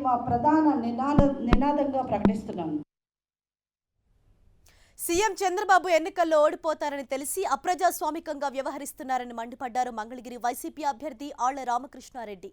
మా ప్రధాన నినాదంగా ప్రకటిస్తున్నాను. సీఎం చంద్రబాబు ఎన్నికల్లో ఓడిపోతారని తెలిసి అప్రజాస్వామికంగా వ్యవహరిస్తున్నారని మండిపడ్డారు మంగళగిరి వైసీపీ అభ్యర్థి ఆళ్ల రామకృష్ణారెడ్డి.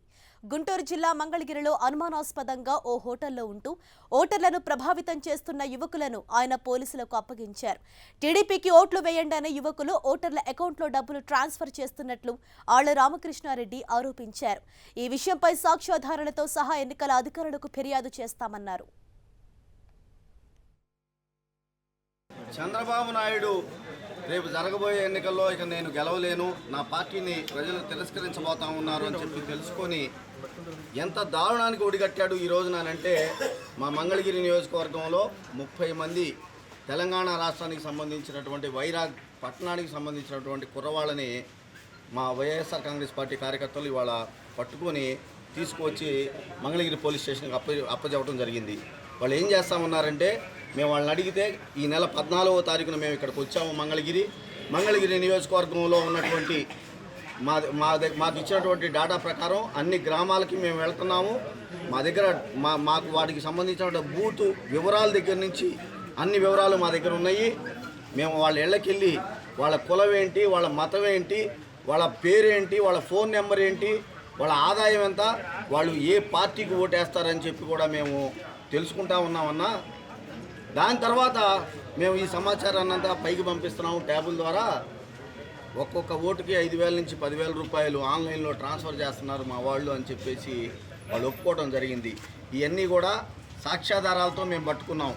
గుంటూరు జిల్లా మంగళగిరిలో అనుమానాస్పదంగా ఓ హోటల్లో ఉంటూ ఓటర్లను ప్రభావితం చేస్తున్న యువకులను ఆయన పోలీసులకు అప్పగించారు. టీడీపీకి ఓట్లు వేయండి అనే యువకులు ఓటర్ల అకౌంట్లో డబ్బులు ట్రాన్స్ఫర్ చేస్తున్నట్లు ఆళ్ల రామకృష్ణారెడ్డి ఆరోపించారు. ఈ విషయంపై సాక్ష్యాధారాలతో సహా ఎన్నికల అధికారులకు ఫిర్యాదు చేస్తామన్నారు. చంద్రబాబు నాయుడు రేపు జరగబోయే ఎన్నికల్లో ఇక నేను గెలవలేను, నా పార్టీని ప్రజలు తిరస్కరించబోతా ఉన్నారు అని చెప్పి తెలుసుకొని ఎంత దారుణానికి ఒడిగట్టాడు ఈ రోజునంటే, మా మంగళగిరి నియోజకవర్గంలో 30 మంది తెలంగాణ రాష్ట్రానికి సంబంధించినటువంటి వైరాగ్ పట్టణానికి సంబంధించినటువంటి కుర్రవాళ్ళని మా వైఎస్ఆర్ కాంగ్రెస్ పార్టీ కార్యకర్తలు ఇవాళ పట్టుకొని తీసుకువచ్చి మంగళగిరి పోలీస్ స్టేషన్కి అప్పచెప్పడం జరిగింది. వాళ్ళు ఏం చేస్తామన్నారంటే, మేము వాళ్ళని అడిగితే ఈ నెల 14వ తారీఖున మేము ఇక్కడికి వచ్చాము. మంగళగిరి నియోజకవర్గంలో ఉన్నటువంటి మాకు ఇచ్చినటువంటి డేటా ప్రకారం అన్ని గ్రామాలకి మేము వెళ్తున్నాము. మా దగ్గర మాకు వాటికి సంబంధించిన బూతు వివరాల దగ్గర నుంచి అన్ని వివరాలు మా దగ్గర ఉన్నాయి. మేము వాళ్ళ ఇళ్ళకి వెళ్ళి వాళ్ళ కులం ఏంటి, వాళ్ళ మతం ఏంటి, వాళ్ళ పేరేంటి, వాళ్ళ ఫోన్ నెంబర్ ఏంటి, వాళ్ళ ఆదాయం ఎంత, వాళ్ళు ఏ పార్టీకి ఓటేస్తారని చెప్పి కూడా మేము తెలుసుకుంటా ఉన్నామన్నా. దాని తర్వాత మేము ఈ సమాచారాన్ని అంతా పైకి పంపిస్తున్నాము ట్యాబుల ద్వారా. ఒక్కొక్క ఓటుకి 5,000 నుంచి 10,000 రూపాయలు ఆన్లైన్లో ట్రాన్స్ఫర్ చేస్తున్నారు మా వాళ్ళు అని చెప్పేసి వాళ్ళు ఒప్పుకోవడం జరిగింది. ఇవన్నీ కూడా సాక్ష్యాధారాలతో మేము పట్టుకున్నాం.